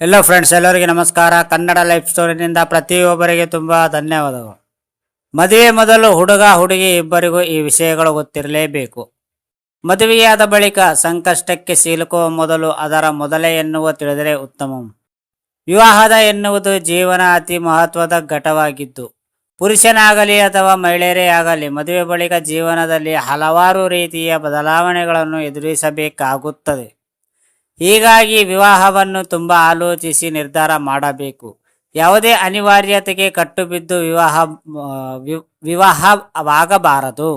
ಎಲ್ಲೋ friends, ಎಲ್ಲರಿಗೆ ನಮಸ್ಕಾರ. Kannada life ಸ್ಟೋರಿನಿಂದ ಪ್ರತಿಯೊಬ್ಬರಿಗೆ ತುಂಬಾ ಧನ್ಯವಾದಗಳು. ಮದುವೆ ಮೊದಲು ಹುಡುಗ ಹುಡುಗಿ ಇಬ್ಬರಿಗೂ ಈ ವಿಷಯಗಳು ಗೊತ್ತಿರಲೇಬೇಕು. ಮದುವೆಯಾದ ಬಳಿಕ ಸಂಕಷ್ಟಕ್ಕೆ ಸಿಲುಕುವ ಮೊದಲು ಅದರ ಮೊದಲೇ ಎನ್ನುವ ತಿಳಿದರೆ ಉತ್ತಮ. ವಿವಾಹದ ಎನ್ನುವುದು ಜೀವನ ಅತಿ ಮಹತ್ವದ ಘಟ್ಟವಾಗಿದ್ದು, ಪುರುಷನಾಗಲಿ ಅಥವಾ ಮಹಿಳೆಯರೇ ಆಗಲಿ ಮದುವೆ ಬಳಿಕ ಜೀವನದಲ್ಲಿ ಹಲವಾರು ರೀತಿಯ ಬದಲಾವಣೆಗಳನ್ನು ಎದುರಿಸಬೇಕಾಗುತ್ತದೆ. ಹೀಗಾಗಿ ವಿವಾಹವನ್ನು ತುಂಬ ಆಲೋಚಿಸಿ ನಿರ್ಧಾರ ಮಾಡಬೇಕು. ಯಾವುದೇ ಅನಿವಾರ್ಯತೆಗೆ ಕಟ್ಟುಬಿದ್ದು ವಿವಾಹವಾಗಬಾರದು.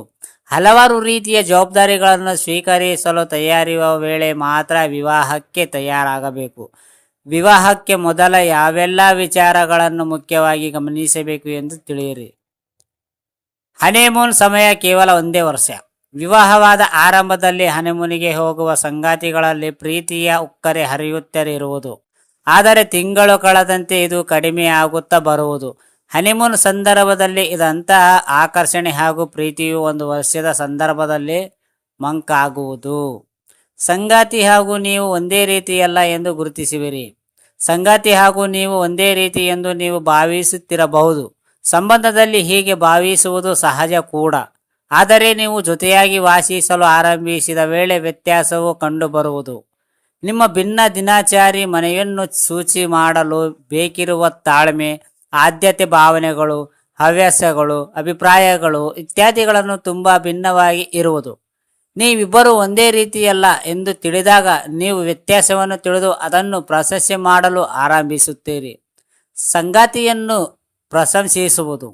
ಹಲವಾರು ರೀತಿಯ ಜವಾಬ್ದಾರಿಗಳನ್ನು ಸ್ವೀಕರಿಸಲು ತಯಾರಿರುವ ವೇಳೆ ಮಾತ್ರ ವಿವಾಹಕ್ಕೆ ತಯಾರಾಗಬೇಕು. ವಿವಾಹಕ್ಕೆ ಮೊದಲ ಯಾವೆಲ್ಲ ವಿಚಾರಗಳನ್ನು ಮುಖ್ಯವಾಗಿ ಗಮನಿಸಬೇಕು ಎಂದು ತಿಳಿಯಿರಿ. ಹನಿಮೂನ್ ಸಮಯ ಕೇವಲ 1 ವರ್ಷ. ವಿವಾಹವಾದ ಆರಂಭದಲ್ಲಿ ಹನಿಮೂನಿಗೆ ಹೋಗುವ ಸಂಗಾತಿಗಳಲ್ಲಿ ಪ್ರೀತಿಯ ಉಕ್ಕರೆ ಹರಿಯುತ್ತಿರುವುದು, ಆದರೆ ತಿಂಗಳು ಕಳೆದಂತೆ ಇದು ಕಡಿಮೆ ಆಗುತ್ತಾ ಬರುವುದು. ಹನಿಮೂನ್ ಸಂದರ್ಭದಲ್ಲಿ ಇದಂತಹ ಆಕರ್ಷಣೆ ಹಾಗೂ ಪ್ರೀತಿಯು 1 ವರ್ಷದ ಸಂದರ್ಭದಲ್ಲಿ ಮಂಕಾಗುವುದು. ಸಂಗಾತಿ ಹಾಗೂ ನೀವು ಒಂದೇ ರೀತಿಯಲ್ಲ ಎಂದು ಗುರುತಿಸುವಿರಿ. ಸಂಗಾತಿ ಹಾಗೂ ನೀವು ಒಂದೇ ರೀತಿ ಎಂದು ನೀವು ಭಾವಿಸುತ್ತಿರಬಹುದು. ಸಂಬಂಧದಲ್ಲಿ ಹೀಗೆ ಭಾವಿಸುವುದು ಸಹಜ ಕೂಡ. ಆದರೆ ನೀವು ಜೊತೆಯಾಗಿ ವಾಸಿಸಲು ಆರಂಭಿಸಿದ ವೇಳೆ ವ್ಯತ್ಯಾಸವು ಕಂಡುಬರುವುದು. ನಿಮ್ಮ ಭಿನ್ನ ದಿನಚರಿ, ಮನೆಯನ್ನು ಸೂಚಿ ಮಾಡಲು ಬೇಕಿರುವ ತಾಳ್ಮೆ, ಆದ್ಯತೆ, ಭಾವನೆಗಳು, ಹವ್ಯಾಸಗಳು, ಅಭಿಪ್ರಾಯಗಳು ಇತ್ಯಾದಿಗಳನ್ನು ತುಂಬ ಭಿನ್ನವಾಗಿ ಇರುವುದು. ನೀವಿಬ್ಬರು ಒಂದೇ ರೀತಿಯಲ್ಲ ಎಂದು ತಿಳಿದಾಗ ನೀವು ವ್ಯತ್ಯಾಸವನ್ನು ತಿಳಿದು ಅದನ್ನು ಪ್ರಶಂಸೆ ಮಾಡಲು ಆರಂಭಿಸುತ್ತೀರಿ. ಸಂಗಾತಿಯನ್ನು ಪ್ರಶಂಸಿಸುವುದು.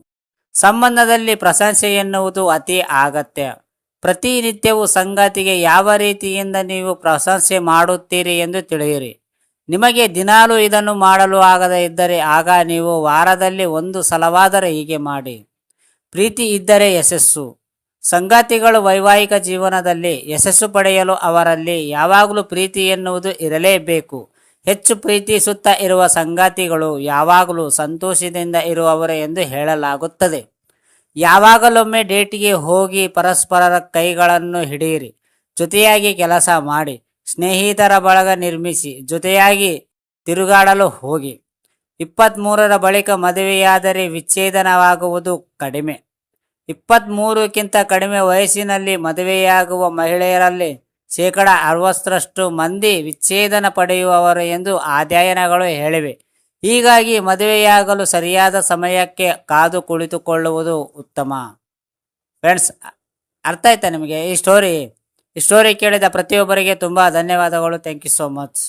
ಸಂಬಂಧದಲ್ಲಿ ಪ್ರಶಂಸೆ ಎನ್ನುವುದು ಅತಿ ಅಗತ್ಯ. ಪ್ರತಿನಿತ್ಯವೂ ಸಂಗಾತಿಗೆ ಯಾವ ರೀತಿಯಿಂದ ನೀವು ಪ್ರಶಂಸೆ ಮಾಡುತ್ತೀರಿ ಎಂದು ತಿಳಿಯಿರಿ. ನಿಮಗೆ ದಿನಾಲೂ ಇದನ್ನು ಮಾಡಲು ಆಗದೇ ಇದ್ದರೆ ಆಗ ನೀವು ವಾರದಲ್ಲಿ 1 ಸಲವಾದರೆ ಹೀಗೆ ಮಾಡಿ. ಪ್ರೀತಿ ಇದ್ದರೆ ಯಶಸ್ಸು. ಸಂಗಾತಿಗಳು ವೈವಾಹಿಕ ಜೀವನದಲ್ಲಿ ಯಶಸ್ಸು ಪಡೆಯಲು ಅವರಲ್ಲಿ ಯಾವಾಗಲೂ ಪ್ರೀತಿ ಎನ್ನುವುದು ಇರಲೇಬೇಕು. ಹೆಚ್ಚು ಪ್ರೀತಿಸುತ್ತಾ ಇರುವ ಸಂಗಾತಿಗಳು ಯಾವಾಗಲೂ ಸಂತೋಷದಿಂದ ಇರುವವರು ಎಂದು ಹೇಳಲಾಗುತ್ತದೆ. ಯಾವಾಗಲೊಮ್ಮೆ ಡೇಟಿಗೆ ಹೋಗಿ ಪರಸ್ಪರರ ಕೈಗಳನ್ನು ಹಿಡಿಯಿರಿ. ಜೊತೆಯಾಗಿ ಕೆಲಸ ಮಾಡಿ. ಸ್ನೇಹಿತರ ಬಳಗ ನಿರ್ಮಿಸಿ ಜೊತೆಯಾಗಿ ತಿರುಗಾಡಲು ಹೋಗಿ. 23ರ ಬಳಿಕ ಮದುವೆಯಾದರೆ ವಿಚ್ಛೇದನವಾಗುವುದು ಕಡಿಮೆ. 23ಕ್ಕಿಂತ ಕಡಿಮೆ ವಯಸ್ಸಿನಲ್ಲಿ ಮದುವೆಯಾಗುವ ಮಹಿಳೆಯರಲ್ಲಿ 60% ಮಂದಿ ವಿಚ್ಛೇದನ ಪಡೆಯುವವರು ಎಂದು ಅಧ್ಯಯನಗಳು ಹೇಳಿವೆ. ಹೀಗಾಗಿ ಮದುವೆಯಾಗಲು ಸರಿಯಾದ ಸಮಯಕ್ಕೆ ಕಾದು ಕುಳಿತುಕೊಳ್ಳುವುದು ಉತ್ತಮ. ಫ್ರೆಂಡ್ಸ್, ಅರ್ಥ ಆಯ್ತಾ ನಿಮಗೆ ಈ ಸ್ಟೋರಿ ಕೇಳಿದ ಪ್ರತಿಯೊಬ್ಬರಿಗೆ ತುಂಬ ಧನ್ಯವಾದಗಳು. Thank you so much.